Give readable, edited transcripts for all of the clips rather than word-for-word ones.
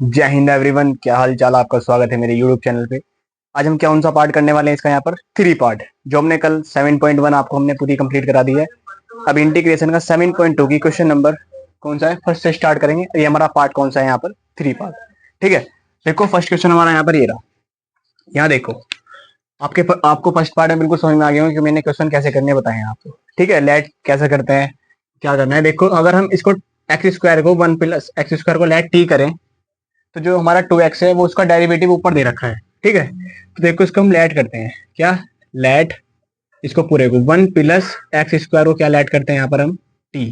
जय हिंद एवरीवन, क्या हाल चाल। आपका स्वागत है मेरे यूट्यूब चैनल पे। आज हम कौन सा पार्ट करने वाले हैं इसका, यहाँ पर 3 पार्ट। जो हमने कल 7.1 आपको हमने पूरी कंप्लीट करा दी है। अब इंटीग्रेशन का 7.2 की क्वेश्चन नंबर कौन सा है, फर्स्ट से स्टार्ट करेंगे। ये हमारा पार्ट कौन सा है यहाँ पर, 3 पार्ट। ठीक है, देखो फर्स्ट क्वेश्चन हमारा यहाँ पर ये रहा। यहाँ देखो आपको फर्स्ट पार्ट में बिल्कुल समझ में आ गया कि मैंने क्वेश्चन कैसे करने बताए हैं आपको। ठीक है, लेट कैसे करते हैं, क्या करना है। देखो अगर हम इसको एक्स स्क्वायर को 1 प्लस एक्स स्क्वायर को लेट टी करें तो जो हमारा 2x है वो उसका डेरिवेटिव ऊपर दे रखा है। ठीक है, तो देखो इसको हम लेट करते हैं। क्या लेट, इसको पूरे को 1 प्लस एक्स स्क्वायर को क्या लेट करते हैं यहाँ पर हम t।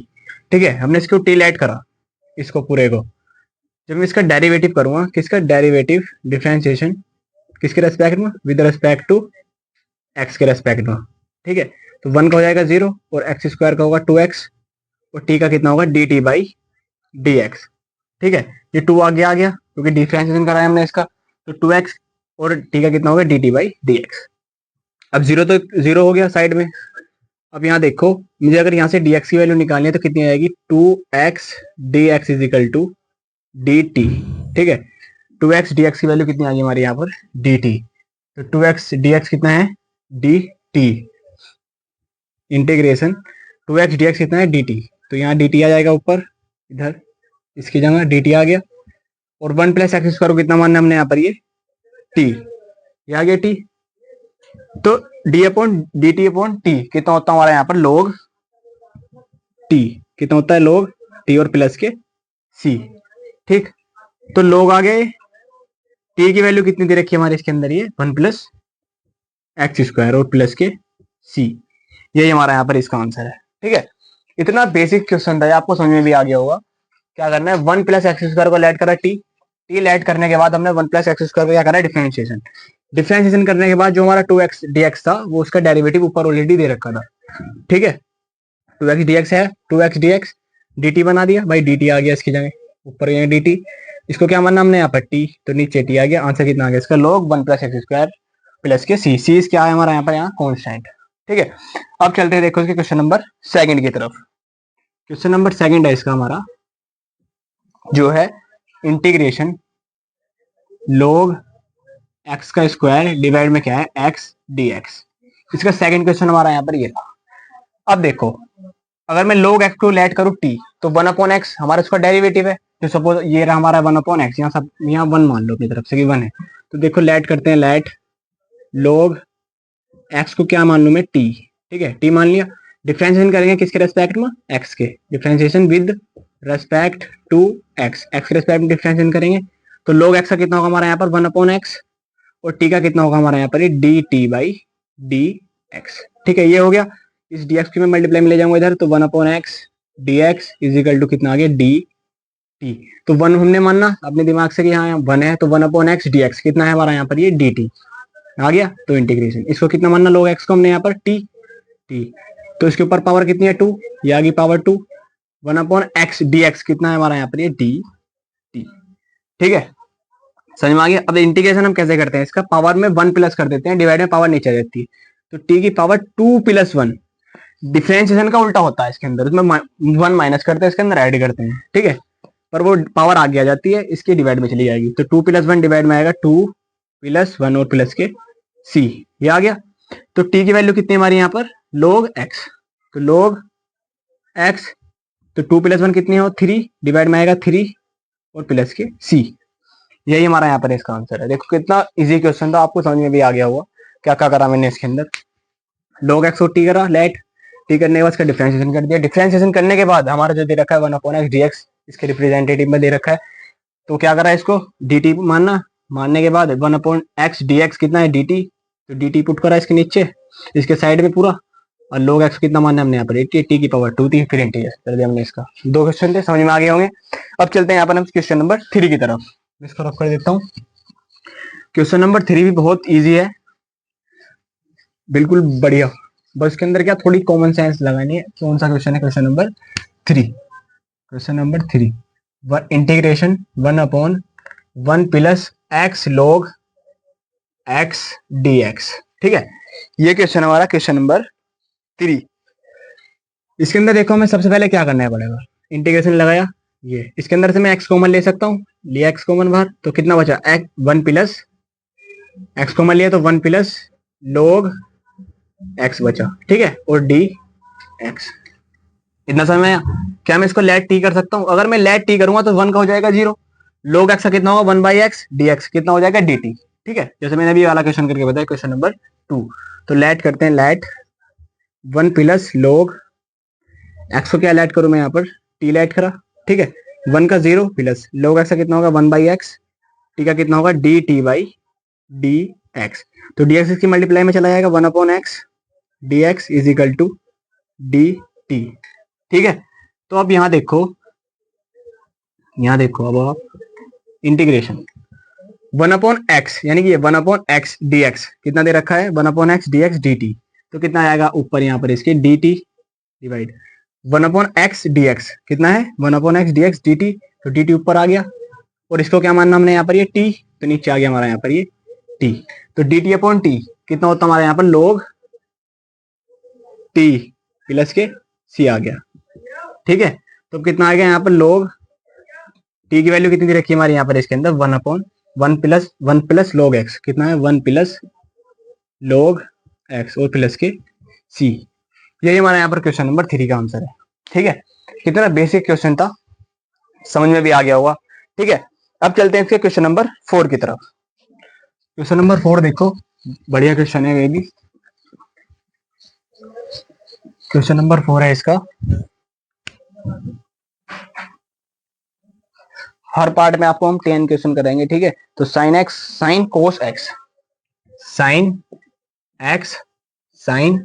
ठीक है, हमने इसको t लेट करा, इसको पूरे को। जब मैं इसका डेरिवेटिव करूंगा, किसका डेरिवेटिव, डिफरेंशिएशन किसके रेस्पेक्ट में, विद रेस्पेक्ट टू x के रेस्पेक्ट में। ठीक है, तो 1 का हो जाएगा 0 और एक्स स्क्वायर का होगा 2x और t का कितना होगा dt बाई dx। ठीक है, ये 2 आ गया क्योंकि डिफरेंशिएशन कराया हमने इसका, तो 2x और t का कितना होगा dt बाई dx। अब 0 तो 0 हो गया साइड में। अब यहाँ देखो, मुझे अगर यहाँ से dx की वैल्यू निकालनी है तो कितनी आएगी, 2x dx is equal to dt। ठीक है, 2x dx की वैल्यू कितनी आ गई हमारी यहाँ पर dt, तो 2x dx कितना है dt, इंटीग्रेशन 2x dx कितना है dt, तो यहाँ dt आ जाएगा ऊपर, इधर इसकी जगह dt आ गया। और 1 प्लस एक्स स्क्वायर को कितना मानना हमने यहाँ पर, ये t, ये आ गया t। तो d upon D T upon T कितना होता है हमारा यहाँ पर, log t कितना होता है, log t और प्लस के c। ठीक, तो log आ गए, t की वैल्यू कितनी दे रखी है हमारे इसके अंदर, ये 1 प्लस एक्स स्क्वायर और प्लस के c। यही हमारा यहाँ पर इसका आंसर है। ठीक है, इतना बेसिक क्वेश्चन था, आपको समझ में भी आ गया होगा। क्या करना है, 1 प्लस एक्स स्क्वायर को लेट करा टी लेट करने के बाद हमने 1 प्लस एक्स स्क्वायर को क्या करा, डिफरेंशिएशन। डिफरेंशिएशन करने के बाद जो हमारा 2x dx था वो उसका डेरिवेटिव ऊपर ऑलरेडी दे रखा था। ठीक है, 2x dx है, 2x dx dt बना दिया भाई, dt आ गया इसकी जगह ऊपर, यहाँ dt, इसको क्या मानना हमने यहाँ पर t, तो नीचे t आ गया। आंसर कितना आ गया इसका, log 1 plus x square plus के c। c क्या है हमारा यहाँ पर, यहाँ कॉन्स्टेंट। ठीक है, अब चलते हैं देखो इसके क्वेश्चन नंबर सेकंड की तरफ। क्वेश्चन नंबर सेकंड है इसका हमारा, जो है इंटीग्रेशन log x का स्क्वायर डिवाइड में क्या है x dx। इसका सेकंड क्वेश्चन हमारा यहाँ पर ये था। अब देखो अगर मैं log x को लेट करूँ t, तो 1 अपॉन एक्स हमारा इसका डेरिवेटिव है। तो सपोज ये रहा हमारा 1 अपॉन एक्स, यहाँ सब यहाँ 1 मान लो अपनी तरफ से कि 1 है। तो देखो लेट करते हैं, लेट log x को क्या मान लू मैं t। ठीक है, t मान लिया। डिफरेंशिएशन करेंगे किसके रेस्पेक्ट में, x के, differentiation with respect to x, x के रेस्पेक्ट में डिफरेंशिएशन करेंगे। तो log x का कितना होगा हमारा यहाँ पर 1 अपॉन एक्स और t का कितना होगा हमारा यहाँ पर D t by d x. ठीक है, ये हो गया। इस डी एक्स की मैं मल्टीप्लाई में ले जाऊंगा इधर, तो 1 upon x d x is equal to कितना आ गया डी टी। तो 1 हमने मानना अपने दिमाग से कि यहाँ 1 है, तो 1 अपॉन एक्स डी एक्स कितना है हमारा यहाँ पर, ये डी टी आ गया। तो इंटीग्रेशन इसको कितना मानना, log x को हमने यहाँ पर टी टी, तो इसके ऊपर पावर कितनी है 2, ये आ गई power 2। 1 upon x d x कितना है हमारा यहाँ पर, ये डी टी। ठीक है, समझ में आ गया। अब इंटीग्रेशन हम कैसे करते हैं, इसका पावर में 1 प्लस कर देते हैं, डिवाइड में पावर नीचे रहती है, तो t की पावर 2 प्लस 1। डिफरेंशिएशन का उल्टा होता है इसके अंदर, उसमें 1 माइनस करते हैं, इसके अंदर ऐड करते हैं। ठीक है, पर वो पावर आगे आ जाती है, इसके डिवाइड में चली जाएगी। तो 2 प्लस 1 डिवाइड में आएगा 2 प्लस 1 और प्लस के c, ये आ गया। तो t की वैल्यू कितनी हमारी यहाँ पर, log x, तो log x, तो 2 प्लस 1 कितनी हो 3, डिवाइड में आएगा 3 और प्लस के c। यही हमारा यहाँ पर इसका आंसर है। देखो कितना इजी क्वेश्चन था, आपको समझ में भी आ गया होगा क्या क्या करा मैंने इसके अंदर। log x को t करा, लेट t करने के बाद इसका डिफरेंशिएशन कर दिया। डिफरेंशिएशन करने के बाद हमारा जो दे रखा है 1 अपॉन एक्स dx, इसके रिप्रेजेंटेटिव में दे रखा है, तो क्या करा इसको dt मानना। मानने के बाद 1 अपॉन एक्स dx कितना है dt, तो dt पुट करा इसके नीचे, इसके साइड में पूरा, और log x कितना मानना हमने यहाँ पर t की पावर 2 थी, फिर इंटीग्रेट कर दिया हमने इसका। 2 क्वेश्चन थे, समझ में आ गए होंगे। अब चलते हैं यहाँ पर हम क्वेश्चन नंबर 3 की तरफ। इसको रख कर देता हूँ। क्वेश्चन नंबर 3 भी बहुत इजी है, बिल्कुल बढ़िया। बस इसके अंदर क्या थोड़ी कॉमन सेंस लगानी है। कौन सा क्वेश्चन है, question number 3। Question number 3, integration 1 upon 1 plus x log x dx। ठीक है, ये क्वेश्चन हमारा क्वेश्चन नंबर 3। इसके अंदर देखो हमें सबसे पहले क्या करना है पड़ेगा, इंटीग्रेशन लगाया, ये इसके अंदर से मैं x कॉमन ले सकता हूँ, लिया x कॉमन बाहर, तो कितना बचा, x 1 प्लस x कॉमन लिया तो 1 प्लस log x बचा, ठीक है, और डी एक्स। इतना समझ में आया? क्या मैं इसको लेट टी कर सकता हूँ? अगर मैं लेट टी करूंगा तो 1 का हो जाएगा 0, log x का कितना होगा 1 बाई एक्स, डी एक्स कितना हो जाएगा dt, ठीक है, जैसे मैंने अभी वाला क्वेश्चन करके बताया, क्वेश्चन नंबर 2। तो लेट करते हैं, लेट 1 प्लस log x को क्या लेट करूं मैं यहाँ पर, t लेट करा, ठीक है, 1 का 0 प्लस log x का कितना होगा 1 बाई एक्स, t का कितना होगा dt बाई डी एक्स। तो डी एक्स इसकी मल्टीप्लाई में चला जाएगा 1 upon x d x is equal to d t, ठीक है। तो अब यहाँ देखो अब आप इंटीग्रेशन 1 अपॉन एक्स, यानी कि ये 1 अपॉन एक्स डी एक्स कितना दे रखा है, 1 upon x d x D T, तो कितना आएगा ऊपर यहाँ पर इसके D T divide 1 upon x d x कितना है 1 upon x d x D T, तो डी टी ऊपर आ गया, और इसको क्या मानना हमने यहाँ पर ये टी, तो नीचे आ गया हमारा यहाँ पर ये टी, तो डी टी अपॉन टी कितना होता है हमारे यहाँ पर log टी प्लस के सी आ गया, ठीक है। तो कितना आ गया यहाँ पर log टी की वैल्यू कितनी दे रखी है हमारे यहाँ पर इसके अंदर 1 अपॉन 1 प्लस log x कितना है 1 प्लस log x और प्लस के सी, यही हमारा यहाँ पर क्वेश्चन नंबर 3 का आंसर है, ठीक है। कितना बेसिक क्वेश्चन था, समझ में भी आ गया होगा, ठीक है। अब चलते हैं इसके क्वेश्चन नंबर 4 की तरफ। क्वेश्चन नंबर 4 देखो, बढ़िया क्वेश्चन है ये भी। क्वेश्चन नंबर 4 है इसका, हर पार्ट में आपको हम 10 क्वेश्चन करेंगे, ठीक है। तो sine x sine cos x, sine x sine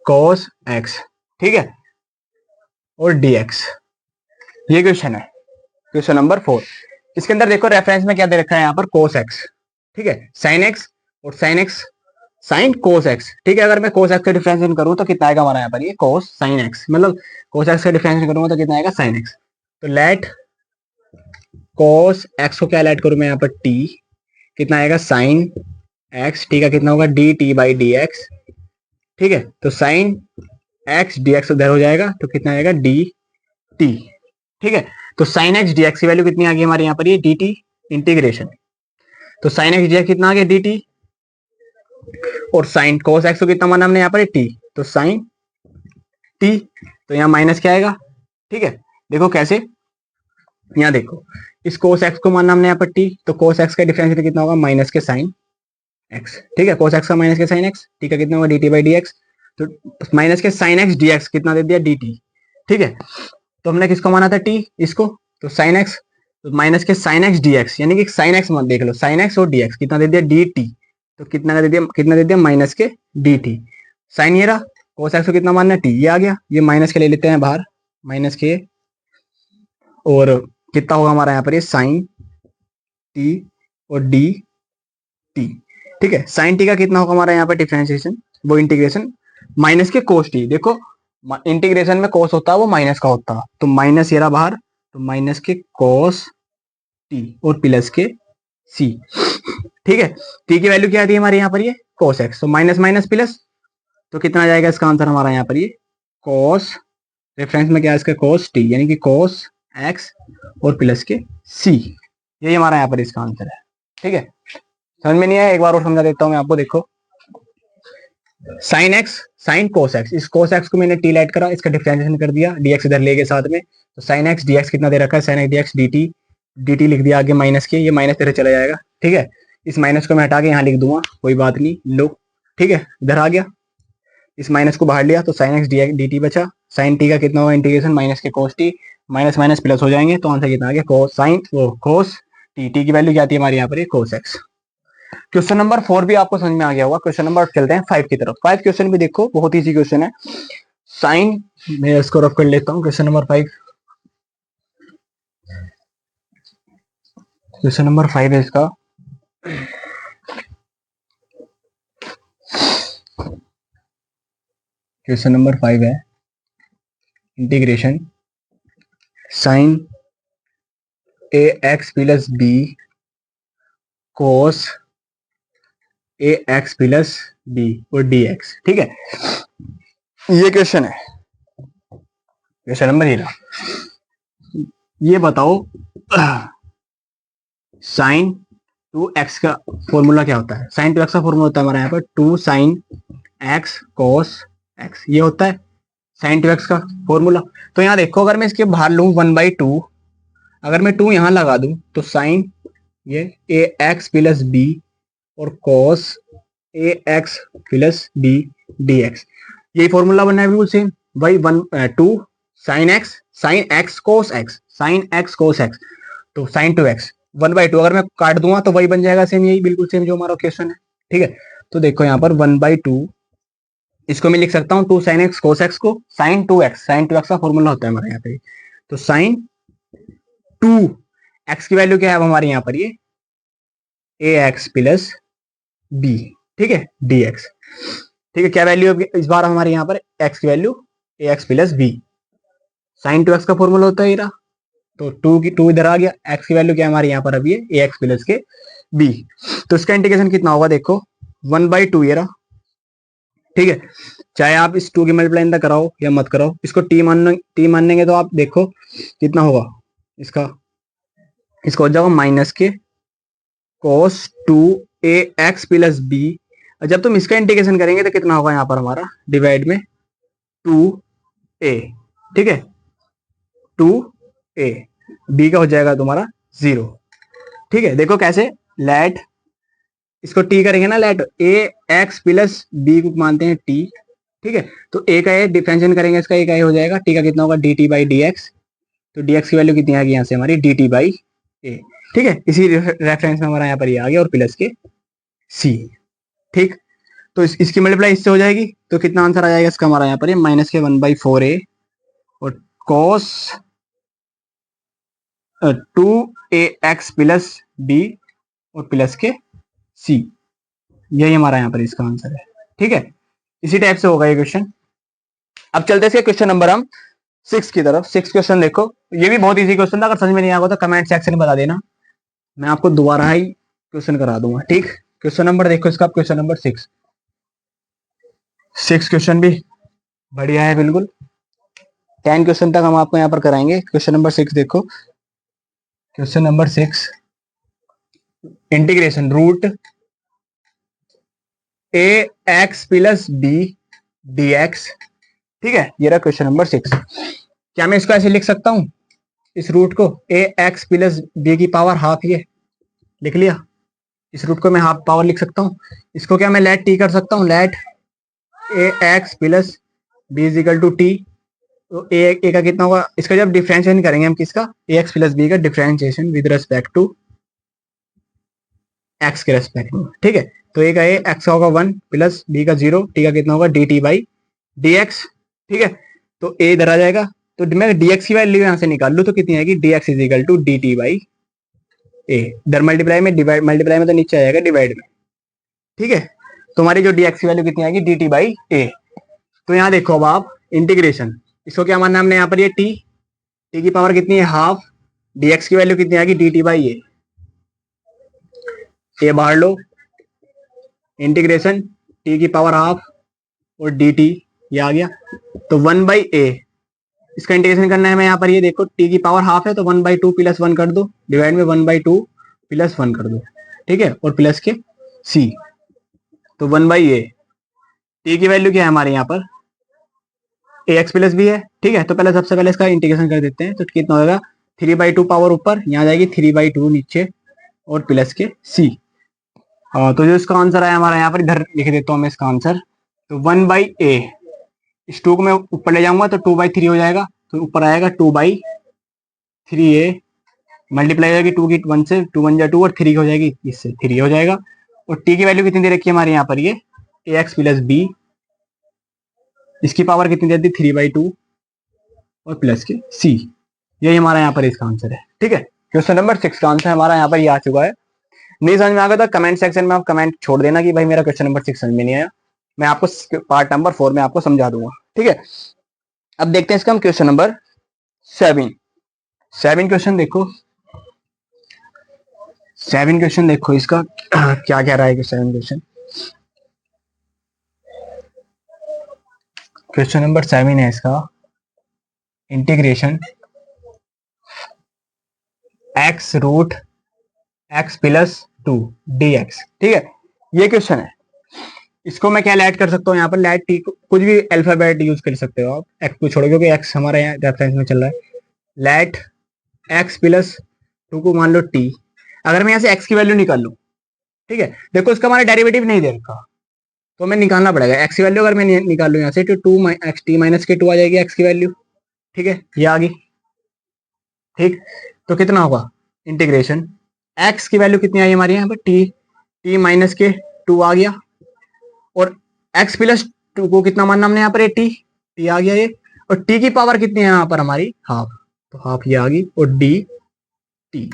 cos x, ठीक है, और dx, ये क्वेश्चन है क्वेश्चन नंबर 4। इसके अंदर देखो रेफरेंस में क्या दे रखा है यहाँ पर cos x, ठीक है, sin x और sin x sin cos x, ठीक है। अगर मैं cos x का डिफरेंशिएशन करूं तो कितना आएगा हमारा यहाँ पर ये cos sin x, मतलब cos x का डिफरेंशिएशन करूंगा तो कितना आएगा sin x। तो लेट cos x को क्या लेट करूं मैं यहाँ पर t, कितना आएगा sin x, t का कितना होगा dt बाई डी एक्स, ठीक है। तो sin x dx उधर हो जाएगा तो कितना आएगा dt, ठीक है। तो sin x dx की वैल्यू कितनी आ गई हमारे यहाँ पर ये dt इंटीग्रेशन, तो sin x dx कितना आ गया dt, और sin cos x को कितना माना हमने यहाँ पर t, तो sin t, तो यहाँ माइनस क्या आएगा, ठीक है। देखो कैसे, यहाँ देखो इस cos x को मानना हमने यहाँ पर t, तो cos x का डिफरेंशिएट कितना होगा माइनस के sin x, ठीक है, cos x का माइनस के sin x, t का कितना होगा dt बाई डी एक्स, तो माइनस के sin x dx कितना दे दिया dt, ठीक है। तो हमने किसको माना था t, इसको, तो sin x, तो माइनस के sin x dx, यानी कि sin x मत देख लो, sin x और dx कितना दे दिया dt, तो कितना दे दिया माइनस के dt, sin ये रहा, cos x को कितना मानना है t, ये आ गया, ये माइनस के ले लेते हैं बाहर, माइनस के, और कितना होगा हमारा यहाँ पर ये sin t और डी टी, ठीक है। sin t का कितना होगा हमारा यहाँ पर डिफरेंशिएशन, वो इंटीग्रेशन माइनस के cos t, देखो इंटीग्रेशन में cos होता है वो माइनस का होता है, तो माइनस ये रहा बाहर, तो माइनस के cos t और प्लस के c, ठीक है। t की वैल्यू क्या आती है हमारे यहाँ पर ये cos x, तो माइनस माइनस प्लस, तो कितना आ जाएगा इसका आंसर हमारा यहाँ पर ये cos, रेफरेंस में क्या है इसका cos t, यानी कि cos x और प्लस के c, यही हमारा यहाँ पर इसका आंसर है, ठीक है। समझ में नहीं आया, एक बार और समझा देता हूँ मैं आपको, देखो sin x sin cos x, इस cos x को मैंने t लेट करा, इसका डिफरेंशिएशन कर दिया, dx इधर ले गए साथ में, तो sin x dx कितना दे रखा है sin x dx dt लिख दिया आगे माइनस के, ये माइनस इधर चला जाएगा, ठीक है। इस माइनस को मैं हटा के यहाँ लिख दूंगा, कोई बात नहीं, लो, ठीक है, इधर आ गया, इस माइनस को बाहर लिया तो sin x dx dt बचा, sin t का कितना होगा इंटीग्रेशन माइनस के cos t, minus minus plus हो जाएंगे, तो आंसर कितना आ गया cos t की वैल्यू क्या आती है हमारे यहाँ पर ये cos x। क्वेश्चन नंबर 4 भी आपको समझ में आ गया होगा। क्वेश्चन नंबर चलते हैं 5 की तरफ। 5 क्वेश्चन भी देखो, बहुत इजी क्वेश्चन है, साइन, मैं इसको रफ कर लेता हूँ। क्वेश्चन नंबर 5, क्वेश्चन नंबर 5 है इसका, क्वेश्चन नंबर 5 है इंटीग्रेशन साइन ए एक्स प्लस बी कोस ए एक्स प्लस बी और डी एक्स, ठीक है, ये क्वेश्चन है, क्वेश्चन नंबर 11। ये बताओ साइन टू एक्स का फॉर्मूला क्या होता है? साइन टू एक्स का फॉर्मूला होता है हमारा यहाँ पर two sine x cos x, ये होता है साइन टू एक्स का फॉर्मूला। तो यहाँ देखो, अगर मैं इसके बाहर लूँ 1/2, अगर मैं 2 यहाँ लगा दूं तो साइन ये ए एक्स प्लस बी और cos a x plus b d x, यही फॉर्मूला बनना है बिल्कुल सेम। वही 2 sine x cos x, sine x cos x, तो साइन टू एक्स 1/2 अगर मैं काट दूंगा तो वही बन जाएगा सेम, यही बिल्कुल सेम जो हमारा क्वेश्चन है। ठीक है, तो देखो यहाँ पर 1/2, इसको मैं लिख सकता हूँ 2 साइन एक्स कोस एक्स को sign two x, sign two x का फॉर्मूला होता है हमारे यहाँ पे। तो साइन 2 एक्स की वैल्यू क्या है अब हमारे यहाँ पर, ये ए एक्स प्लस बी, ठीक है, डी एक्स। ठीक है, क्या वैल्यू इस बार हमारे यहाँ पर एक्स की value a x plus b, sine two x का फॉर्मूला होता है ये रहा। तो 2 इधर आ गया, एक्स की वैल्यू क्या है हमारे यहाँ पर अभी है ए एक्स प्लस के बी। तो इसका इंटीग्रेशन कितना होगा देखो, 1/2 ये रहा। ठीक है, चाहे आप इस 2 की मल्टीप्लाई अंदर कराओ या मत कराओ, इसको टी मानेंगे तो आप देखो कितना होगा इसका, इसको हो जाएगा माइनस के cos 2 ए एक्स प्लस बी। जब तुम इसका इंटीग्रेशन करेंगे तो कितना होगा यहाँ पर हमारा, डिवाइड में 2a, ठीक है, 2a, b का हो जाएगा तुम्हारा 0। ठीक है, देखो कैसे, लेट इसको t करेंगे ना, late a x plus B को मानते हैं t। ठीक है, तो a का a डिफरेंशिएट करेंगे, इसका a का a हो जाएगा, t का कितना होगा dt बाई डी एक्स। तो dx की वैल्यू कितनी आ गई यहाँ से हमारी dt बाई ए। ठीक है, इसी रेफरेंस में हमारा यहाँ पर ये आ गया, और प्लस के c। ठीक, तो इसकी मल्टीप्लाई इससे हो जाएगी, तो कितना आंसर आ जाएगा इसका हमारा यहाँ पर, माइनस के 1/4a और cos 2a x plus b और प्लस के c, यही हमारा यहाँ पर इसका आंसर है। ठीक है, इसी टाइप से होगा ये क्वेश्चन। अब चलते हैं क्वेश्चन नंबर हम 6 की तरफ। 6 क्वेश्चन देखो, ये भी बहुत इजी क्वेश्चन था, अगर समझ में नहीं आएगा तो कमेंट सेक्शन में बता देना, मैं आपको दोबारा ही क्वेश्चन करा दूंगा। ठीक, क्वेश्चन नंबर देखो इसका, क्वेश्चन नंबर 6। 6 क्वेश्चन भी बढ़िया है बिल्कुल, 10 क्वेश्चन तक हम आपको यहाँ पर कराएंगे। क्वेश्चन नंबर 6 देखो, question number 6, integration root a x plus b d x. ठीक है, ये रहा क्वेश्चन नंबर 6। क्या मैं इसको ऐसे लिख सकता हूं, इस रूट को ए एक्स प्लस बी की पावर हाफ, ये लिख लिया, इस रूट को मैं हाफ पावर लिख सकता हूँ। इसको क्या मैं लेट टी कर सकता हूँ, let a x plus b is equal to t. तो ए का कितना होगा, इसका जब डिफरेंशिएशन करेंगे हम किसका, ए एक्स प्लस बी का differentiation with respect to x के रेस्पेक्ट में। ठीक है, तो ए का एक्स का होगा 1 प्लस बी का 0, टी का कितना होगा d t by d x. ठीक है, तो ए इधर आ जाएगा, तो मैं डी एक्स की वैल्यू यहाँ से निकाल लूँ तो कितनी आएगी, d x is equal to d t by a, इधर मल्टीप्लाई में डिवाइड, मल्टीप्लाई में तो नीचे आएगा डिवाइड में। ठीक है, तो हमारी जो डी एक्स की वैल्यू कितनी आएगी, डी टी बाई ए। तो यहाँ देखो अब आप इंटीग्रेशन, इसको क्या मानना है हमने यहाँ पर, ये टी, टी की पावर कितनी है हाफ, डी एक्स की वैल्यू कितनी आएगी डी टी बाई ए बाहर लो, इंटीग्रेशन टी की पावर हाफ और डी टी, ये आ गया, तो 1/a, इसका इंटीग्रेशन करना है हमें यहाँ पर, ये देखो टी की पावर हाफ है तो 1/2 प्लस 1 कर दो, डिवाइड में 1/2 प्लस 1 कर दो। ठीक है, और प्लस के c, तो 1/a, टी की वैल्यू क्या है हमारे यहाँ पर, ए एक्स प्लस बी है। ठीक है, तो पहले सबसे पहले इसका इंटीग्रेशन कर देते हैं, तो कितना होगा 3/2 पावर ऊपर, यहाँ जाएगी 3/2 नीचे और प्लस के c। तो जो इसका आंसर है हमारा यहाँ पर, इधर लिख देता हूँ मैं इसका आंसर, तो 1/a, इस 2 को मैं ऊपर ले जाऊंगा तो 2/3 हो जाएगा, तो ऊपर आएगा 2/3a, मल्टीप्लाई हो जाएगी 2 की 1 से, 2 1 जा 2 और 3 हो जाएगी, इससे 3 हो जाएगा। और टी की वैल्यू कितनी दे रखी है हमारे यहाँ पर, ये ए एक्स प्लस बी, इसकी पावर कितनी दे दी 3/2 और प्लस के सी, यही हमारा यहाँ पर इसका आंसर है। ठीक है, क्वेश्चन नंबर 6 का आंसर हमारा यहाँ पर ये आ चुका है। नहीं समझ में आ गया तो कमेंट सेक्शन में आप कमेंट छोड़ देना कि भाई मेरा क्वेश्चन नंबर 6 समझ में नहीं आया, मैं आपको पार्ट नंबर 4 में आपको समझा दूंगा। ठीक है, अब देखते हैं इसका हम क्वेश्चन नंबर 7। 7 क्वेश्चन देखो, 7 क्वेश्चन देखो इसका क्या कह रहा है। 7 क्वेश्चन, क्वेश्चन नंबर 7 है इसका, integration x root x plus 2 d x. ठीक है, ये क्वेश्चन है। इसको मैं क्या लैट कर सकता हूँ यहाँ पर, लैट टी कुछ भी अल्फाबेट यूज कर सकते हो आप, एक्स को छोड़ो क्योंकि एक्स हमारे यहाँ रेफरेंस में चल रहा है। लैट एक्स प्लस 2 को मान लो टी। अगर मैं यहाँ से एक्स की वैल्यू निकाल लूँ, ठीक है, देखो इसका हमारा डेरिवेटिव नहीं दे रखा, तो हमें निकालना पड़ेगा एक्स की वैल्यू। अगर मैं निकाल लूँ यहाँ से तो 2 एक्स टी माइनस के 2 आ जाएगी एक्स की वैल्यू। ठीक है, ये आ गई। ठीक, तो कितना होगा इंटीग्रेशन, एक्स की वैल्यू कितनी आई हमारी यहाँ पर, टी माइनस के 2 आ गया, और एक्स प्लस 2 को कितना मानना हमने यहाँ पर, टी आ गया ये, और टी की पावर कितनी है यहाँ पर हमारी, हाफ, तो हाफ ये आ गई, और डी टी।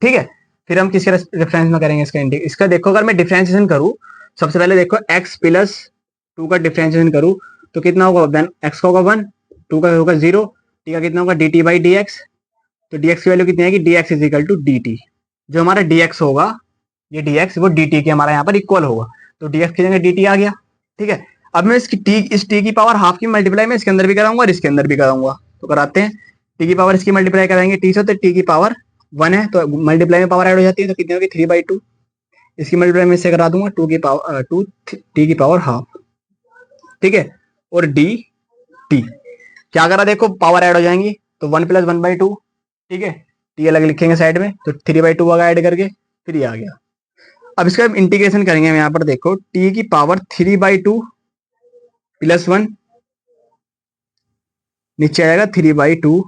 ठीक है, फिर हम किसके रेफरेंस में करेंगे इसका इसका देखो, अगर मैं डिफरेंशिएशन करूं, सबसे पहले देखो एक्स प्लस 2 का डिफरेंशिएशन करूं तो कितना होगा, एक्स का होगा 1, 2 का होगा 0, टी का कितना होगा d t by d x. तो डी एक्स की वैल्यू कितनी आएगी, d x is equal to d t. जो हमारा डी एक्स होगा, ये डी एक्स वो डी टी के हमारा यहाँ पर इक्वल होगा, तो डी एक्स की जगह डी टी आ गया। ठीक है, अब मैं इस टी की पावर हाफ की मल्टीप्लाई में इसके अंदर भी कराऊंगा और इसके अंदर भी कराऊंगा, तो कराते हैं। टी की पावर इसकी मल्टीप्लाई कराएंगे टी से, तो टी की पावर 1 है, तो मल्टीप्लाई में पावर ऐड हो जाती है, तो कितनी होगी 3/2। इसकी मल्टीप्लाई में इससे करा दूंगा, 2 टी की पावर हाफ। ठीक है, और डी टी क्या करा, देखो पावर ऐड हो जाएंगी, तो 1 + 1/2। ठीक है, टी अलग लिखेंगे साइड में, तो 3/2 आगे ऐड करके फिर ये आ गया। अब इसका इंटीग्रेशन करेंगे हम यहाँ पर, देखो टी की पावर 3/2 + 1, नीचे आएगा 3/2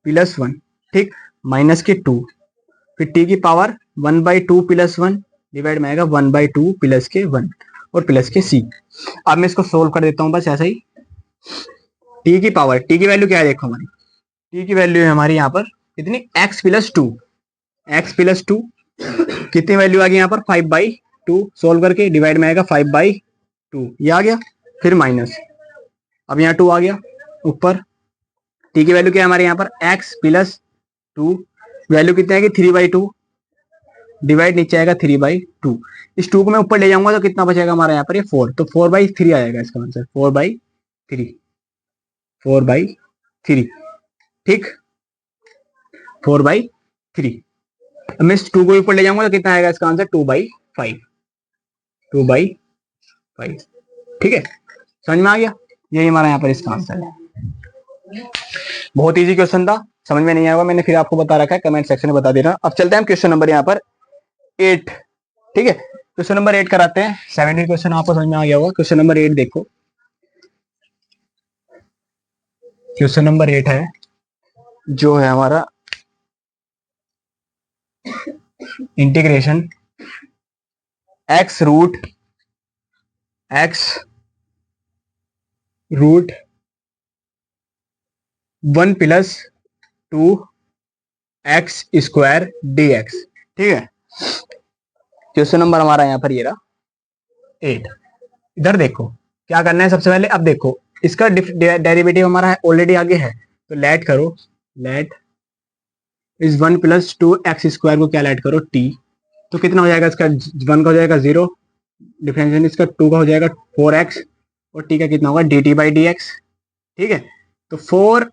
+ 1। ठीक, माइनस के 2, फिर टी की पावर 1/2 + 1 डिवाइड में आएगा 1/2 प्लस के 1 और प्लस के सी। अब मैं इसको सोल्व कर देता हूं बस ऐसा ही। टी की पावर, टी की वैल्यू क्या है देखो हमारी, टी की वैल्यू है हमारी यहाँ पर कितनी, x + 2, x + 2 कितनी वैल्यू आ गई यहाँ पर 5/2, सोल्व करके डिवाइड में आएगा 5/2, ये आ गया, फिर माइनस, अब यहाँ 2 आ गया ऊपर। टी की वैल्यू क्या है हमारे यहाँ पर, x + 2 वैल्यू कितनी आएगी 3/2 डिवाइड नीचे आएगा 3/2। इस 2 को मैं ऊपर ले जाऊंगा तो कितना बचेगा हमारा यहाँ पर, ये 4, तो 4/3 आएगा इसका आंसर, 4/3, 4/3। ठीक, 4/3। अब मैं इस 2 को ऊपर ले जाऊंगा तो कितना आएगा इसका आंसर, 2/5, 2/5। ठीक है, समझ में आ गया, यही हमारा यहाँ पर इसका आंसर है। बहुत इजी क्वेश्चन था, समझ में नहीं आएगा मैंने फिर आपको बता रखा है, कमेंट सेक्शन में बता देना। अब चलते हैं क्वेश्चन नंबर यहाँ पर 8। ठीक है, क्वेश्चन नंबर 8 कराते हैं। 17 क्वेश्चन आपको समझ में आ गया होगा। क्वेश्चन नंबर 8 देखो, क्वेश्चन नंबर 8 है जो है हमारा integration x root 1 + 2x² dx। ठीक है, क्वेश्चन नंबर हमारा यहाँ पर ये रहा 8। इधर देखो क्या करना है, सबसे पहले अब देखो इसका डेरिवेटिव हमारा ऑलरेडी आगे है, तो लेट करो, लेट इस 1 + 2x² को क्या लेट करो t, तो कितना हो जाएगा इसका, 1 का हो जाएगा 0, डिफरेंशिएशन इसका 2 का हो जाएगा 4x, और t का कितना होगा dt/dx। ठीक है, तो 4x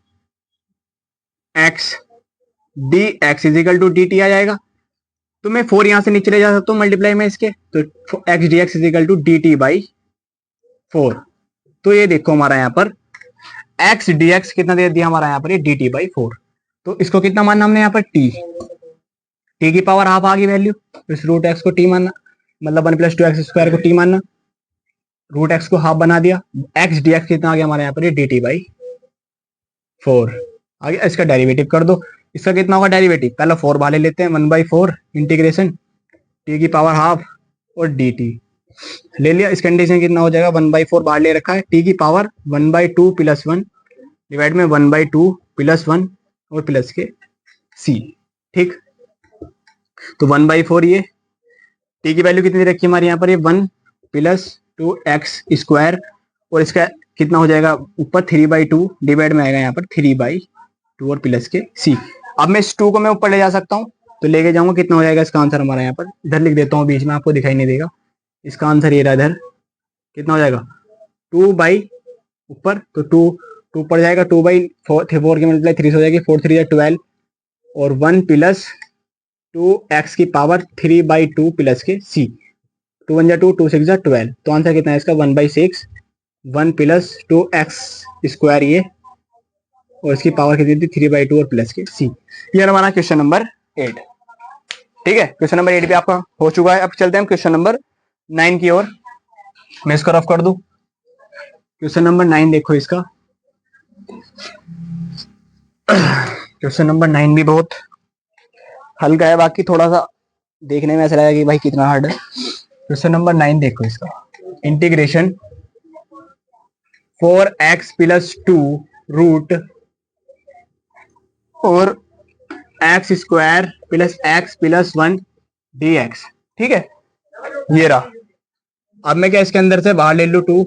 dx = dt आ जाएगा, तो मैं 4 यहां से नीचे ले जा सकता हूँ मल्टीप्लाई में इसके, तो x dx = dt/4। तो ये देखो हमारा यहाँ पर x dx कितना दे दिया हमारा यहाँ पर, ये dt/4। तो इसको कितना मानना हमने यहाँ पर, t की पावर हाफ आ गई वैल्यू, इस रूट x को t मानना, मतलब 1 + 2x² को t मानना, रूट x को हाफ बना दिया, x dx कितना आ गया हमारे यहाँ पर, ये dt/4 आ गया। इसका डेरिवेटिव कर दो, इसका कितना होगा डेरिवेटिव, पहले 4 बाहर ले लेते हैं, 1/4 इंटीग्रेशन t की पावर हाफ और dt ले लिया। इस कंडीशन कितना हो जाएगा, 1/4 बाहर ले रखा है, t की पावर 1/2 + 1 डिवाइड में 1/2 + 1 और प्लस के c। ठीक, तो 1/4 ये t की वैल्यू कितनी रखी हमारे यहाँ पर, ये 1 + 2x² और इसका कितना हो जाएगा ऊपर 3/2 डिवाइड में आएगा यहाँ पर 3/2 और प्लस के c। अब मैं इस 2 को मैं ऊपर ले जा सकता हूँ, तो लेके जाऊंगा, कितना हो जाएगा इसका आंसर हमारा यहाँ पर, इधर लिख देता हूँ बीच में, आपको दिखाई नहीं देगा। इसका आंसर ये रहा, इधर कितना हो जाएगा 2 ऊपर, तो 2 ऊपर जाएगा, 2/4 की मल्टीप्लाई 3 से हो जाएगी, 4 3 12 और 1 प्लस 2x की पावर 3/2 प्लस के c। 2 1 जा 2, 2 6 जा 12। तो आंसर कितना है इसका 1/6, 1 प्लस 2x स्क्वायर ये, और इसकी पावर कितनी थी 3/2 और प्लस के c। ये हमारा क्वेश्चन नंबर 8। ठीक है, क्वेश्चन नंबर 8 भी आपका हो चुका है। अब चलते हैं हम क्वेश्चन नंबर 9 की ओर। मैं इसको रफ कर दूं। क्वेश्चन नंबर 9 देखो इसका। क्वेश्चन नंबर 9 भी बहुत हल्का है, बाकी थोड़ा सा देखने में ऐसा लगेगा कि भाई कितना हार्ड है। क्वेश्चन नंबर 9 देखो इसका। इंटीग्रेशन 4x प्लस 2 रूट और x square plus x plus 1 dx। ठीक है, ये रहा। अब मैं क्या इसके अंदर से बाहर ले लू 2,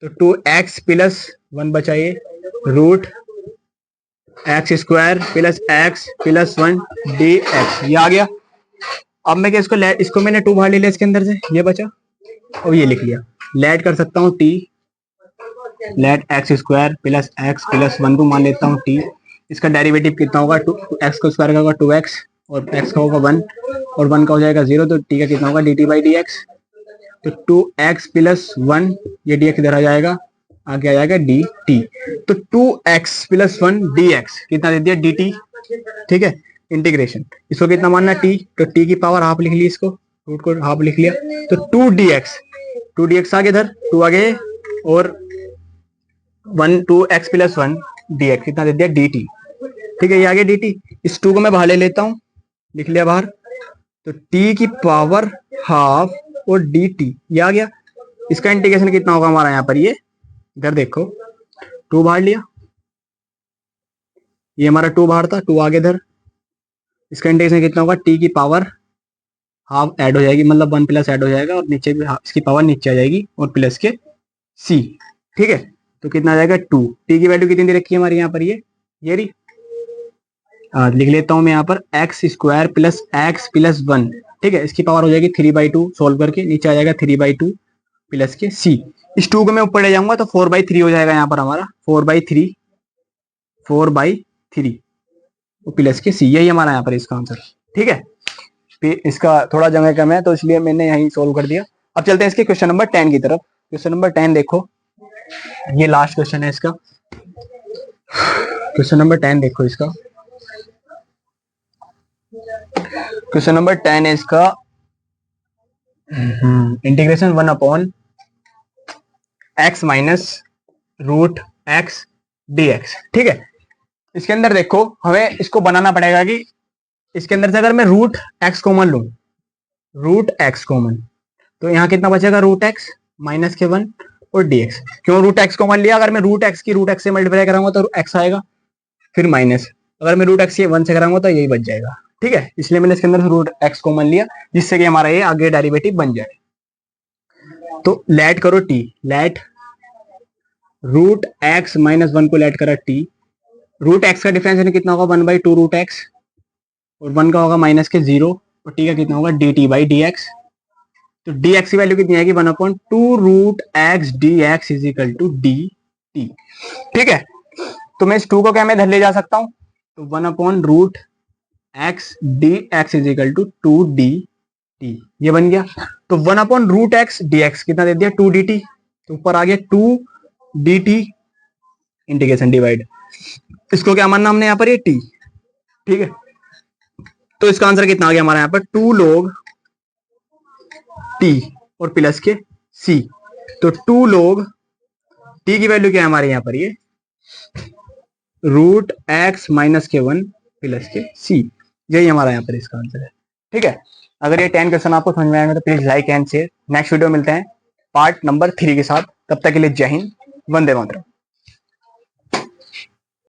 तो 2x प्लस 1 बचाइए root x square plus x plus 1 dx। ये आ गया। अब मैं क्या इसको मैंने 2 बाहर ले लिया इसके अंदर से, ये बचा और ये लिख लिया। लेट कर सकता हूँ t, let x square plus x plus 1 को मान लेता हूँ t। इसका डेरिवेटिव कितना होगा, 2x का स्क्वायर का होगा 2x और x का होगा 1 और 1 का हो जाएगा 0, तो t का कितना होगा dt/dx। तो 2x प्लस 1, ये dx इधर आ जाएगा, आगे आ जाएगा dt। तो 2x प्लस 1 dx कितना दे दिया dt। ठीक है, इंटीग्रेशन इसको कितना मानना t, तो t की पावर हाफ लिख ली, इसको रूट को हाफ लिख लिया, तो 2dx आगे इधर 2 आगे और 2x प्लस 1 dx कितना दे दिया dt। ठीक है, ये आगे dt। इस 2 को मैं बाहर ले लेता हूं, लिख लिया बाहर, तो t की पावर हाफ और dt ये आ गया। इसका इंटीग्रेशन कितना होगा हमारा यहाँ पर, ये इधर देखो 2 बाहर लिया, ये हमारा 2 बाहर था, 2 आगे इधर। इसका इंटीग्रेशन कितना होगा, t की पावर हाफ ऐड हो जाएगी, मतलब 1 प्लस ऐड हो जाएगा और नीचे भी इसकी पावर नीचे आ जाएगी और प्लस के c। ठीक है, तो कितना आ जाएगा 2। t की वैल्यू कितनी दे रखी है हमारी यहाँ पर, ये रही। लिख लेता हूं मैं यहाँ पर x square plus x plus 1। ठीक है, इसकी पावर हो जाएगी 3/2, सोल्व करके नीचे आ जाएगा 3/2 प्लस के c। इस 2 को मैं ऊपर ले जाऊंगा तो 4/3 हो जाएगा यहाँ पर हमारा, 4/3 प्लस के c। यही हमारा यहाँ पर इसका आंसर। ठीक है, इसका थोड़ा जगह कम है तो इसलिए मैंने यही सोल्व कर दिया। अब चलते हैं इसके क्वेश्चन नंबर 10 की तरफ। क्वेश्चन नंबर 10 देखो, ये लास्ट क्वेश्चन है इसका। क्वेश्चन नंबर 10 देखो इसका। क्वेश्चन नंबर 10 है इसका, integration 1/x minus root x dx। ठीक है, इसके अंदर देखो हमें इसको बनाना पड़ेगा कि इसके अंदर से अगर मैं रूट एक्स कॉमन लूं, रूट एक्स कॉमन, तो यहाँ कितना बचेगा रूट एक्स माइनस के 1 और dx। क्यों रूट एक्स कॉमन लिया, अगर मैं रूट एक्स की रूट एक्स से मल्टीप्लाई कराऊंगा तो x आएगा, फिर माइनस, अगर मैं रूट एक्स की 1 से कराऊंगा तो यही बच जाएगा। ठीक है, इसलिए मैंने इसके अंदर रूट एक्स कॉमन लिया, जिससे कि हमारा ये आगे डेरिवेटिव बन जाए। तो लेट करो t, let root x minus 1 को लेट करा t। रूट एक्स का डिफरेंस कितना होगा 1/2 रूट एक्स और 1 का होगा माइनस के 0 और t का कितना होगा dt/dx। तो dx की वैल्यू कितनी आएगी 1/2 root x dx is equal to dt। ठीक है, तो मैं इस 2 को क्या मैं इधर ले जा सकता हूं, तो 1/रूट x dx is equal to 2dt, ये बन गया। तो 1/रूट एक्स dx कितना दे दिया 2dt, तो ऊपर आ गया 2dt इंटीग्रेशन डिवाइड, इसको क्या मानना हमने यहाँ पर ये t। ठीक है, तो इसका आंसर कितना आ गया हमारा यहाँ पर 2 log t और प्लस के c। तो 2 log t की वैल्यू क्या है हमारे यहाँ पर, ये रूट एक्स माइनस के 1 प्लस के c। यही हमारा यहाँ पर इसका आंसर है। ठीक है, अगर ये 10 क्वेश्चन आपको समझ में आएंगे तो please like and share. Next video मिलते हैं पार्ट नंबर 3 के साथ, तब तक के लिए जय हिंद, वंदे मातरम।